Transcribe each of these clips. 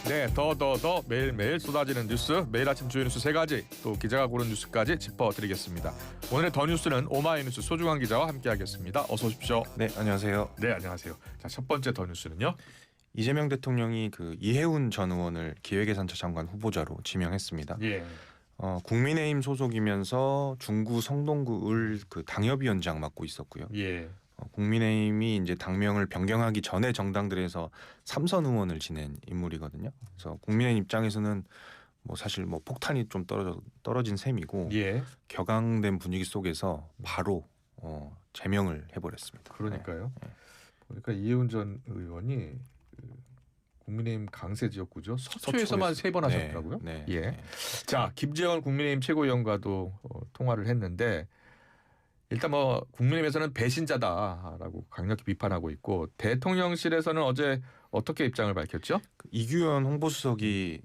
네, 더 매일매일 쏟아지는 뉴스, 매일 아침 주요 뉴스 3가지, 또 기자가 고른 뉴스까지 짚어드리겠습니다. 오늘의 더 뉴스는 오마이뉴스 소중한 기자와 함께하겠습니다. 어서 오십시오. 네, 안녕하세요. 네, 안녕하세요. 자, 첫 번째 더 뉴스는요. 이재명 대통령이 이해운 전 의원을 기획예산처 장관 후보자로 지명했습니다. 예. 국민의힘 소속이면서 중구 성동구 을 당협위원장 맡고 있었고요. 예. 국민의힘이 이제 당명을 변경하기 전에 정당들에서 3선 의원을 지낸 인물이거든요. 그래서 국민의힘 입장에서는 사실 폭탄이 좀 떨어진 셈이고 예. 격앙된 분위기 속에서 바로 제명을 해버렸습니다. 그러니까요. 네. 보니까 이해운 전 의원이 국민의힘 강세 지역구죠. 서초에서만 3번 하셨더라고요. 네. 예. 네. 자, 김재원 국민의힘 최고위원과도 통화를 했는데 일단 국민의힘에서는 배신자다라고 강력히 비판하고 있고 대통령실에서는 어제 어떻게 입장을 밝혔죠? 이규현 홍보수석이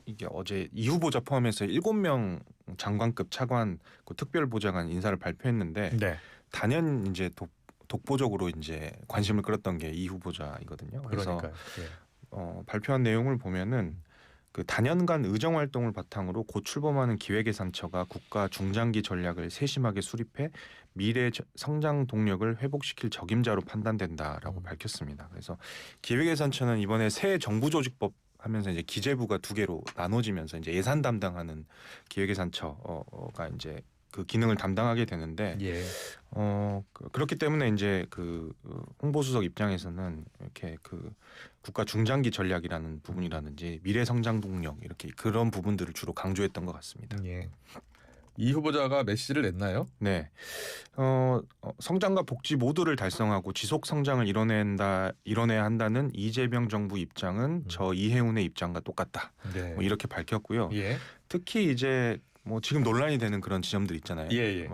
이게 어제 이 후보자 포함해서 7명 장관급 차관 특별보좌관 인사를 발표했는데 네. 단연 이제 독보적으로 이제 관심을 끌었던 게 이 후보자이거든요. 그래서 발표한 내용을 보면은 단연간 의정 활동을 바탕으로 곧 출범하는 기획예산처가 국가 중장기 전략을 세심하게 수립해 미래 성장 동력을 회복시킬 적임자로 판단된다라고 밝혔습니다. 그래서 기획예산처는 이번에 새 정부조직법 하면서 이제 기재부가 2개로 나눠지면서 이제 예산 담당하는 기획예산처가 이제 그 기능을 담당하게 되는데 예. 그렇기 때문에 이제 홍보수석 입장에서는 이렇게 국가 중장기 전략이라는 부분이라든지 미래 성장 동력 이렇게 그런 부분들을 주로 강조했던 것 같습니다. 예. 이 후보자가 메시지를 냈나요? 네. 성장과 복지 모두를 달성하고 지속 성장을 이뤄내야 한다는 이재명 정부 입장은 저 이해운의 입장과 똑같다. 네. 이렇게 밝혔고요. 예. 특히 이제 지금 논란이 되는 그런 지점들 있잖아요. 예.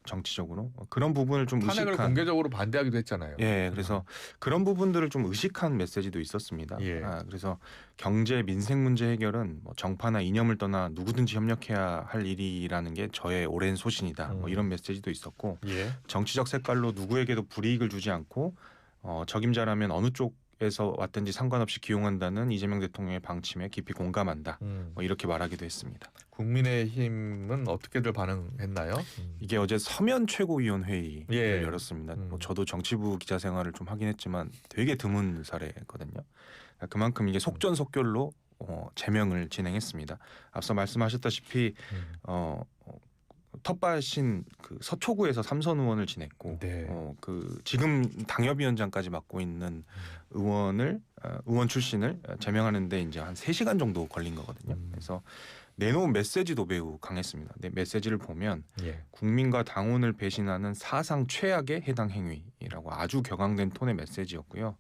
정치적으로 그런 부분을 좀 탄핵을 의식한 공개적으로 반대하기도 했잖아요. 예, 그래서 그런 부분들을 좀 의식한 메시지도 있었습니다. 예. 그래서 경제 민생 문제 해결은 정파나 이념을 떠나 누구든지 협력해야 할 일이라는 게 저의 오랜 소신이다. 이런 메시지도 있었고 예. 정치적 색깔로 누구에게도 불이익을 주지 않고 적임자라면 어느 쪽에서 왔든지 상관없이 기용한다는 이재명 대통령의 방침에 깊이 공감한다. 이렇게 말하기도 했습니다. 국민의힘은 어떻게들 반응했나요? 이게 어제 서면 최고위원회의를 예. 열었습니다. 저도 정치부 기자 생활을 좀 하긴 했지만 되게 드문 사례거든요. 그만큼 이게 속전속결로 제명을 진행했습니다. 앞서 말씀하셨다시피 텃밭인 서초구에서 3선 의원을 지냈고 네. 지금 당협위원장까지 맡고 있는 의원 출신을 제명하는데 이제 한 3시간 정도 걸린 거거든요. 그래서 내놓은 메시지도 매우 강했습니다. 메시지를 보면 국민과 당원을 배신하는 사상 최악의 해당 행위라고 아주 격앙된 톤의 메시지였고요.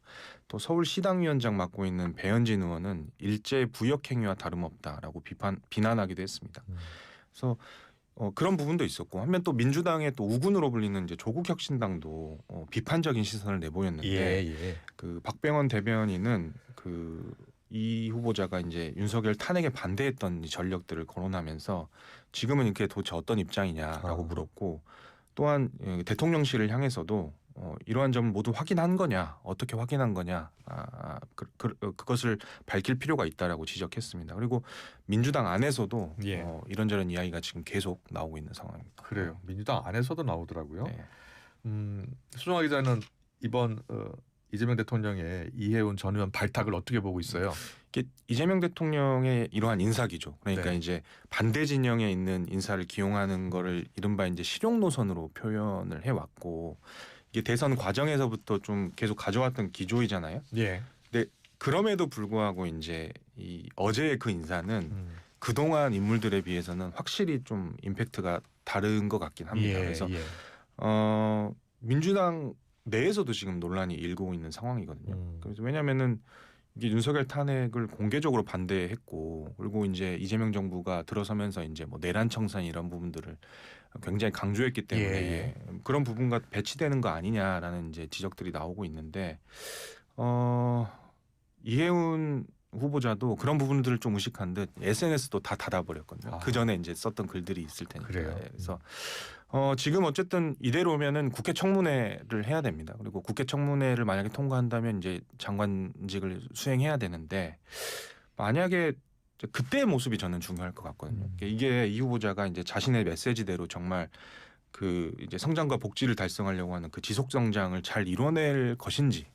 또 서울시당위원장 맡고 있는 배현진 의원은 일제 부역 행위와 다름없다라고 비난하기도 했습니다. 그래서 그런 부분도 있었고 한면 또 민주당의 또 우군으로 불리는 이제 조국혁신당도 비판적인 시선을 내보였는데 박병원 대변인은 이 후보자가 이제 윤석열 탄핵에 반대했던 전력들을 거론하면서 지금은 이렇게 도대체 어떤 입장이냐라고 물었고 또한 대통령실을 향해서도 이러한 점을 모두 확인한 거냐 어떻게 확인한 거냐 그것을 밝힐 필요가 있다라고 지적했습니다. 그리고 민주당 안에서도 이런저런 이야기가 지금 계속 나오고 있는 상황입니다. 그래요. 민주당 안에서도 나오더라고요. 네. 수정화 기자는 이번 이재명 대통령의 이해운 전 의원 발탁을 어떻게 보고 있어요? 이재명 대통령의 이러한 인사기조 그러니까 네. 이제 반대 진영에 있는 인사를 기용하는 거를 이른바 이제 실용 노선으로 표현을 해왔고 이게 대선 과정에서부터 좀 계속 가져왔던 기조이잖아요. 예. 근데 그럼에도 불구하고 이제 어제의 그 인사는 그동안 인물들에 비해서는 확실히 좀 임팩트가 다른 것 같긴 합니다. 그래서 민주당 내에서도 지금 논란이 일고 있는 상황이거든요. 그래서 왜냐하면은 이게 윤석열 탄핵을 공개적으로 반대했고 그리고 이제 이재명 정부가 들어서면서 이제 내란 청산 이런 부분들을 굉장히 강조했기 때문에 그런 부분과 배치되는 거 아니냐라는 이제 지적들이 나오고 있는데 이해운 후보자도 그런 부분들을 좀 의식한 듯 SNS도 다 닫아버렸거든요. 아. 그 전에 이제 썼던 글들이 있을 테니까. 그래요? 그래서 지금 어쨌든 이대로면은 국회 청문회를 해야 됩니다. 그리고 국회 청문회를 만약에 통과한다면 이제 장관직을 수행해야 되는데 만약에 그때의 모습이 저는 중요할 것 같거든요. 이게 이 후보자가 이제 자신의 메시지대로 정말 그 이제 성장과 복지를 달성하려고 하는 그 지속 성장을 잘 이뤄낼 것인지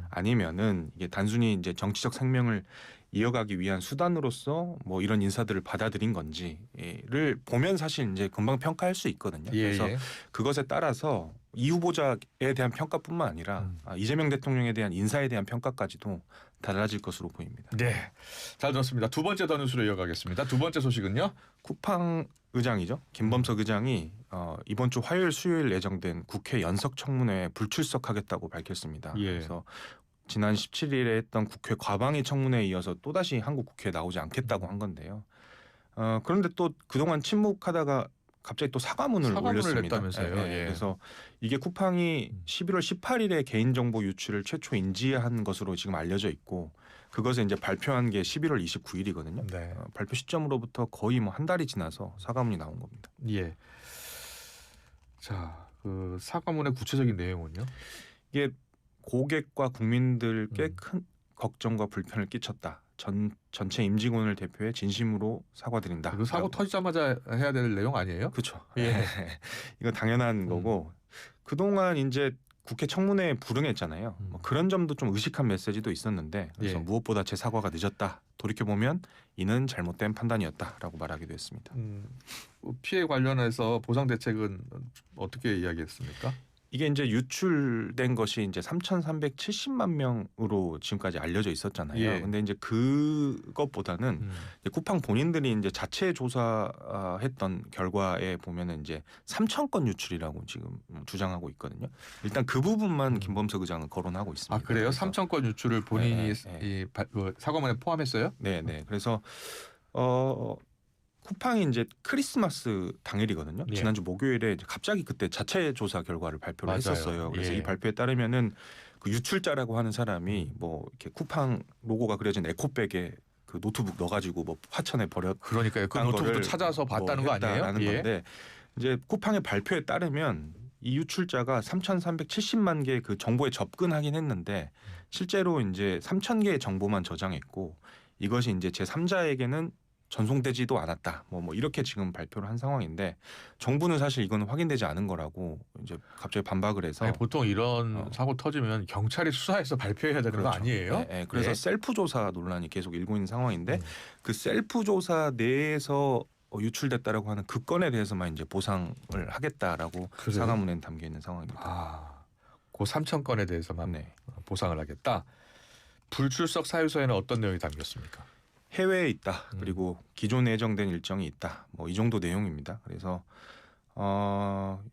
아니면은 이게 단순히 이제 정치적 생명을 이어가기 위한 수단으로서 뭐 이런 인사들을 받아들인 건지를 보면 사실 이제 금방 평가할 수 있거든요. 예, 그래서 예. 그것에 따라서 이 후보자에 대한 평가뿐만 아니라 이재명 대통령에 대한 인사에 대한 평가까지도 달라질 것으로 보입니다. 네, 잘 들었습니다. 두 번째 더 뉴스로 이어가겠습니다. 두 번째 소식은요. 쿠팡 의장이죠. 김범석 의장이 이번 주 화요일 수요일 예정된 국회 연석청문회에 불출석하겠다고 밝혔습니다. 예. 그래서 지난 17일에 했던 국회 과방위 청문회에 이어서 또다시 한국 국회에 나오지 않겠다고 한 건데요. 그런데 또 그동안 침묵하다가 갑자기 또 사과문을 올렸습니다. 냈다면서요. 예. 그래서 이게 쿠팡이 11월 18일에 개인정보 유출을 최초 인지한 것으로 지금 알려져 있고 그것을 이제 발표한 게 11월 29일이거든요. 네. 발표 시점으로부터 거의 뭐 한 달이 지나서 사과문이 나온 겁니다. 예. 자, 그 사과문의 구체적인 내용은요? 이게 고객과 국민들께 큰 걱정과 불편을 끼쳤다. 전체 임직원을 대표해 진심으로 사과드린다. 이거 사고 터지자마자 해야 될 내용 아니에요? 그렇죠. 예. 이거 당연한 거고 그동안 이제 국회 청문회에 불응했잖아요. 뭐 그런 점도 좀 의식한 메시지도 있었는데 그래서 예. 무엇보다 제 사과가 늦었다. 돌이켜 보면 이는 잘못된 판단이었다라고 말하기도 했습니다. 피해 관련해서 보상 대책은 어떻게 이야기했습니까? 이게 이제 유출된 것이 이제 3,370만 명으로 지금까지 알려져 있었잖아요. 예. 근데 이제 그것보다는 이제 쿠팡 본인들이 이제 자체 조사했던 결과에 보면은 이제 3,000건 유출이라고 지금 주장하고 있거든요. 일단 그 부분만 김범석 의장은 거론하고 있습니다. 아 그래요? 그래서 3,000건 유출을 본인이 네. 그 사과문에 포함했어요? 네. 그래서 쿠팡이 이제 크리스마스 당일이거든요. 예. 지난주 목요일에 이제 갑자기 그때 자체 조사 결과를 발표를 맞아요. 했었어요. 그래서 예. 이 발표에 따르면은 그 유출자라고 하는 사람이 뭐 이렇게 쿠팡 로고가 그려진 에코백에 그 노트북 넣어가지고 뭐 화천에 버렸. 그러니까요. 그 노트북도 찾아서 봤다는 거 아니에요? 라는 예. 건데 이제 쿠팡의 발표에 따르면 이 유출자가 3,370만 개의 그 정보에 접근하긴 했는데 실제로 이제 3,000개의 정보만 저장했고 이것이 이제 제3자에게는 전송되지도 않았다. 뭐 이렇게 지금 발표를 한 상황인데 정부는 사실 이거는 확인되지 않은 거라고 이제 갑자기 반박을 해서 아니, 보통 이런 사고 터지면 경찰이 수사해서 발표해야 되는 거 아니에요? 네. 그래서 예. 셀프 조사 논란이 계속 일고 있는 상황인데 그 셀프 조사 내에서 유출됐다라고 하는 그 건에 대해서만 이제 보상을 하겠다라고 그래요? 사과문에 담겨 있는 상황입니다. 아, 그 3,000건에 대해서만 네. 보상을 하겠다. 불출석 사유서에는 어떤 내용이 담겼습니까? 해외에 있다. 그리고 기존에 예정된 일정이 있다. 뭐 이 정도 내용입니다. 그래서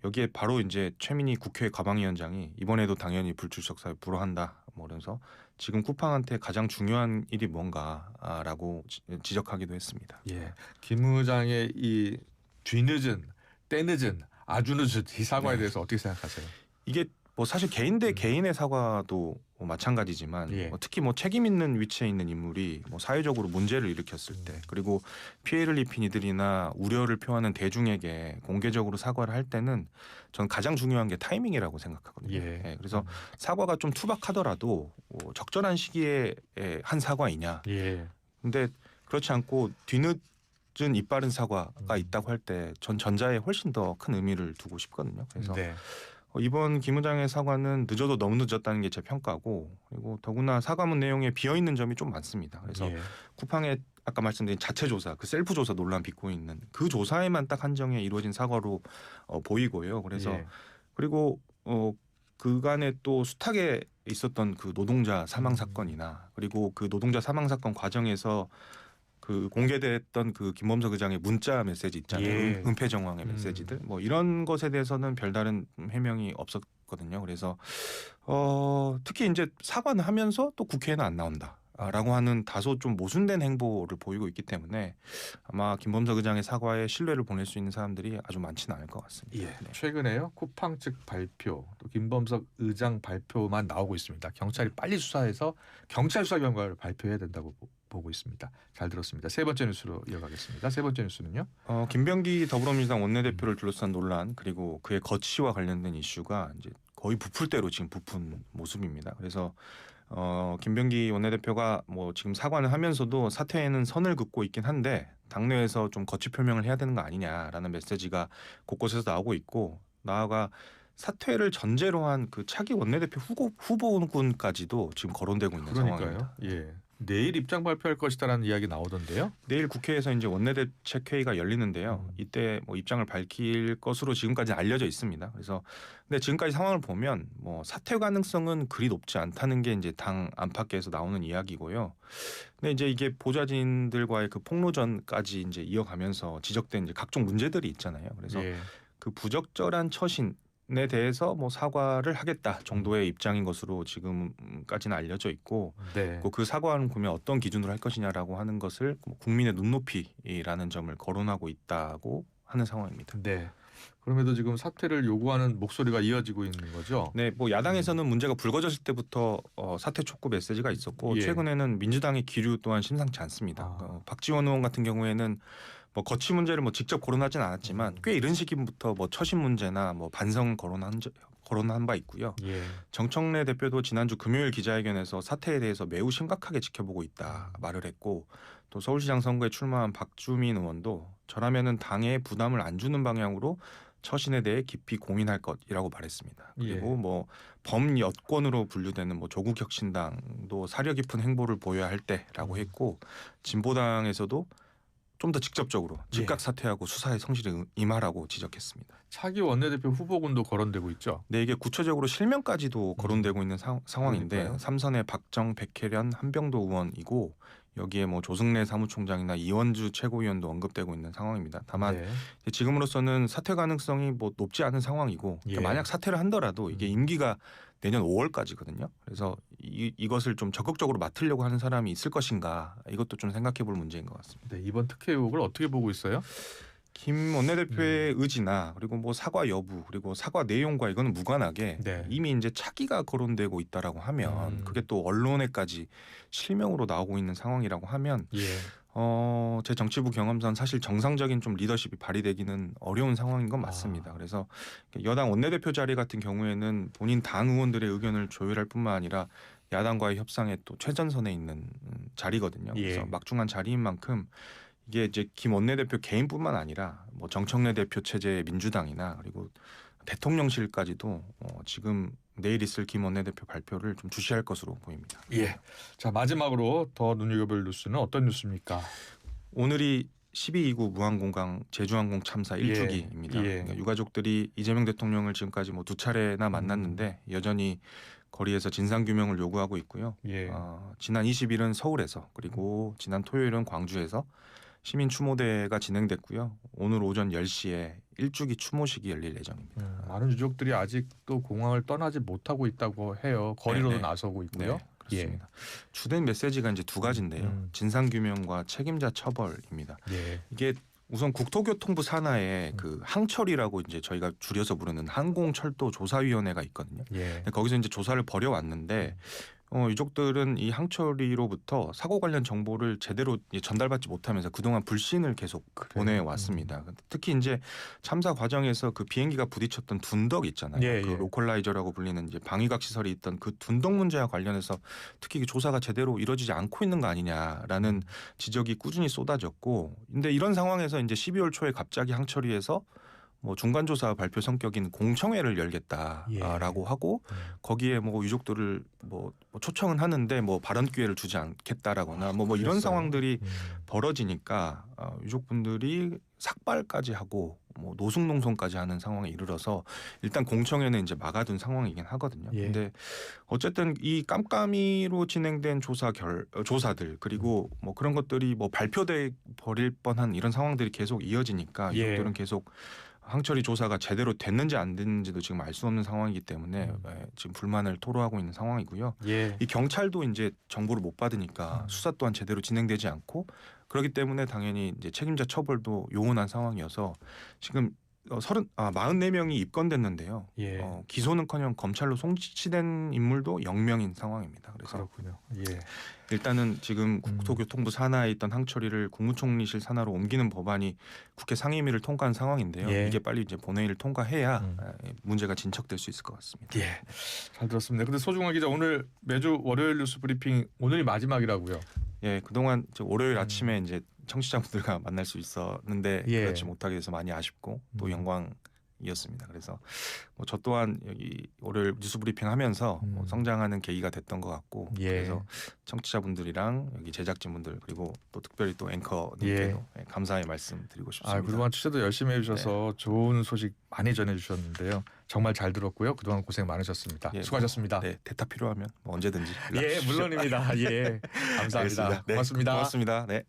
여기에 바로 이제 최민희 국회 과방위원장이 이번에도 당연히 불출석 사유 불허한다. 뭐 그래서 지금 쿠팡한테 가장 중요한 일이 뭔가라고 지적하기도 했습니다. 예, 김 의장의 이 뒤늦은, 때늦은, 아주 늦은 이 사과에 네. 대해서 어떻게 생각하세요? 이게 뭐 사실 개인 대 개인의 사과도 뭐 마찬가지지만 예. 특히 뭐 책임 있는 위치에 있는 인물이 뭐 사회적으로 문제를 일으켰을 때 그리고 피해를 입힌 이들이나 우려를 표하는 대중에게 공개적으로 사과를 할 때는 저는 가장 중요한 게 타이밍이라고 생각하거든요. 예. 그래서 사과가 좀 투박하더라도 적절한 시기에 한 사과이냐. 예. 근데 그렇지 않고 뒤늦은 이빠른 사과가 있다고 할 때 전 전자에 훨씬 더 큰 의미를 두고 싶거든요. 그래서 네. 이번 김 의장의 사과는 늦어도 너무 늦었다는 게 제 평가고 그리고 더구나 사과문 내용에 비어 있는 점이 좀 많습니다. 그래서 예. 쿠팡의 아까 말씀드린 자체 조사, 그 셀프 조사 논란 빚고 있는 그 조사에만 딱 한정해 이루어진 사과로 보이고요. 그래서 예. 그리고 그간에 또 숱하게 있었던 그 노동자 사망 사건이나 그리고 그 노동자 사망 사건 과정에서 그 공개됐던 그 김범석 의장의 문자 메시지 있잖아요. 예. 은폐 정황의 메시지들 뭐 이런 것에 대해서는 별다른 해명이 없었거든요. 그래서 특히 이제 사과는 하면서 또 국회에는 안 나온다. 라고 하는 다소 좀 모순된 행보를 보이고 있기 때문에 아마 김범석 의장의 사과에 신뢰를 보낼 수 있는 사람들이 아주 많지는 않을 것 같습니다. 예. 네. 최근에요. 쿠팡 측 발표, 또 김범석 의장 발표만 나오고 있습니다. 경찰이 빨리 수사해서 경찰 수사 결과를 발표해야 된다고 보고 있습니다. 잘 들었습니다. 세 번째 뉴스로 이어가겠습니다. 세 번째 뉴스는요. 김병기 더불어민주당 원내대표를 둘러싼 논란 그리고 그의 거취와 관련된 이슈가 이제 거의 부풀대로 지금 부푼 모습입니다. 그래서 김병기 원내대표가 뭐 지금 사과는 하면서도 사퇴에는 선을 긋고 있긴 한데 당내에서 좀 거취 표명을 해야 되는 거 아니냐라는 메시지가 곳곳에서 나오고 있고 나아가 사퇴를 전제로 한 그 차기 원내대표 후보군까지도 지금 거론되고 있는 상황입니다. 예. 내일 입장 발표할 것이다라는 이야기 나오던데요. 내일 국회에서 이제 원내대책회의가 열리는데요. 이때 뭐 입장을 밝힐 것으로 지금까지 알려져 있습니다. 그래서 근데 지금까지 상황을 보면 뭐 사퇴 가능성은 그리 높지 않다는 게 이제 당 안팎에서 나오는 이야기고요. 근데 이제 이게 보좌진들과의 그 폭로전까지 이제 이어가면서 지적된 이제 각종 문제들이 있잖아요. 그래서 예. 그 부적절한 처신에 대해서 뭐 사과를 하겠다 정도의 입장인 것으로 지금까지는 알려져 있고 네. 그 사과는 그러면 어떤 기준으로 할 것이냐라고 하는 것을 국민의 눈높이라는 점을 거론하고 있다고 하는 상황입니다. 네. 그럼에도 지금 사퇴를 요구하는 목소리가 이어지고 있는 거죠. 네, 뭐 야당에서는 문제가 불거졌을 때부터 사퇴 촉구 메시지가 있었고 예. 최근에는 민주당의 기류 또한 심상치 않습니다. 박지원 의원 같은 경우에는 뭐 거취 문제를 뭐 직접 거론하진 않았지만 꽤 이른 시기부터 뭐 처신 문제나 뭐 반성 거론한 바 있고요. 예. 정청래 대표도 지난주 금요일 기자회견에서 사태에 대해서 매우 심각하게 지켜보고 있다 말을 했고 또 서울시장 선거에 출마한 박주민 의원도 저라면은 당에 부담을 안 주는 방향으로 처신에 대해 깊이 고민할 것이라고 말했습니다. 그리고 뭐 범여권으로 분류되는 뭐 조국혁신당도 사려 깊은 행보를 보여야 할 때라고 했고 진보당에서도 좀 더 직접적으로 즉각 사퇴하고 수사에 성실히 임하라고 지적했습니다. 차기 원내대표 후보군도 거론되고 있죠. 네, 이게 구체적으로 실명까지도 거론되고 있는 상황인데 그러니까요. 삼선의 박정, 백혜련, 한병도 의원이고 여기에 뭐 조승래 사무총장이나 이원주 최고위원도 언급되고 있는 상황입니다. 다만 네. 지금으로서는 사퇴 가능성이 뭐 높지 않은 상황이고 그러니까 만약 사퇴를 한더라도 이게 임기가 내년 5월까지거든요. 그래서 이것을 좀 적극적으로 맡으려고 하는 사람이 있을 것인가 이것도 좀 생각해볼 문제인 것 같습니다. 네, 이번 특혜 의혹을 어떻게 보고 있어요? 김 원내대표의 의지나 그리고 뭐 사과 여부 그리고 사과 내용과 이거는 무관하게 네. 이미 이제 차기가 거론되고 있다라고 하면 그게 또 언론에까지 실명으로 나오고 있는 상황이라고 하면 예. 제 정치부 경험상 사실 정상적인 좀 리더십이 발휘되기는 어려운 상황인 건 맞습니다. 그래서 여당 원내대표 자리 같은 경우에는 본인 당 의원들의 의견을 조율할 뿐만 아니라 야당과의 협상에 또 최전선에 있는 자리거든요. 그래서 막중한 자리인 만큼 이게 이제 김 원내대표 개인뿐만 아니라 뭐 정청래 대표 체제의 민주당이나 그리고 대통령실까지도 지금 내일 있을 김 원내대표 발표를 좀 주시할 것으로 보입니다. 예. 자, 마지막으로 더 눈여겨볼 뉴스는 어떤 뉴스입니까? 오늘이 12.29 무한공강 제주항공 참사 1주기입니다. 그러니까 유가족들이 이재명 대통령을 지금까지 뭐 2차례나 만났는데 여전히 거리에서 진상규명을 요구하고 있고요. 지난 20일은 서울에서 그리고 지난 토요일은 광주에서 시민 추모대가 진행됐고요. 오늘 오전 10시에 1주기 추모식이 열릴 예정입니다. 많은 유족들이 아직도 공항을 떠나지 못하고 있다고 해요. 거리로도 나서고 있고요. 네, 그렇습니다. 주된 메시지가 이제 두 가지인데요. 진상규명과 책임자 처벌입니다. 이게 우선 국토교통부 산하에 그 항철이라고 이제 저희가 줄여서 부르는 항공철도조사위원회가 있거든요. 거기서 이제 조사를 벌여왔는데 유족들은 이 항철이로부터 사고 관련 정보를 제대로 전달받지 못하면서 그동안 불신을 계속 보내왔습니다. 특히 이제 참사 과정에서 그 비행기가 부딪혔던 둔덕 있잖아요. 그 로컬라이저라고 불리는 이제 방위각 시설이 있던 그 둔덕 문제와 관련해서 특히 그 조사가 제대로 이루어지지 않고 있는 거 아니냐라는 지적이 꾸준히 쏟아졌고, 근데 이런 상황에서 이제 12월 초에 갑자기 항철이에서 뭐 중간조사 발표 성격인 공청회를 열겠다라고 하고 거기에 뭐 유족들을 뭐 초청은 하는데 뭐 발언 기회를 주지 않겠다라거나 뭐 이런 상황들이 벌어지니까 유족분들이 삭발까지 하고 뭐 노숙농성까지 하는 상황에 이르러서 일단 공청회는 이제 막아둔 상황이긴 하거든요. 근데 어쨌든 이 깜깜이로 진행된 조사들 그리고 뭐 그런 것들이 뭐 발표돼 버릴 뻔한 이런 상황들이 계속 이어지니까 유족들은 계속 항처리 조사가 제대로 됐는지 안 됐는지도 지금 알 수 없는 상황이기 때문에 지금 불만을 토로하고 있는 상황이고요. 예. 이 경찰도 이제 정보를 못 받으니까 수사 또한 제대로 진행되지 않고 그렇기 때문에 당연히 이제 책임자 처벌도 요원한 상황이어서 지금 44명이 입건됐는데요. 예. 기소는커녕 검찰로 송치된 인물도 0명인 상황입니다. 그래서 그렇군요. 예. 일단은 지금 국토교통부 산하에 있던 항처리를 국무총리실 산하로 옮기는 법안이 국회 상임위를 통과한 상황인데요. 예. 이게 빨리 이제 본회의를 통과해야 문제가 진척될 수 있을 것 같습니다. 예. 잘 들었습니다. 근데 소중한 기자 오늘 매주 월요일 뉴스 브리핑 오늘이 마지막이라고요. 예, 그동안 월요일 아침에 이제 청취자분들과 만날 수 있었는데 예. 그렇지 못하게 돼서 많이 아쉽고 또 영광이었습니다. 그래서 저 또한 여기 월요일 뉴스 브리핑 하면서 성장하는 계기가 됐던 것 같고 예. 그래서 청취자분들이랑 여기 제작진분들 그리고 또 특별히 또 앵커님께도 감사의 말씀 드리고 싶습니다. 그동안 취재도 열심히 해주셔서 좋은 소식 많이 전해주셨는데요. 정말 잘 들었고요. 그동안 고생 많으셨습니다. 예, 수고하셨습니다. 네, 대타 필요하면 언제든지 예, 물론입니다. 예, 감사합니다. 알겠습니다. 네, 고맙습니다. 고맙습니다. 네.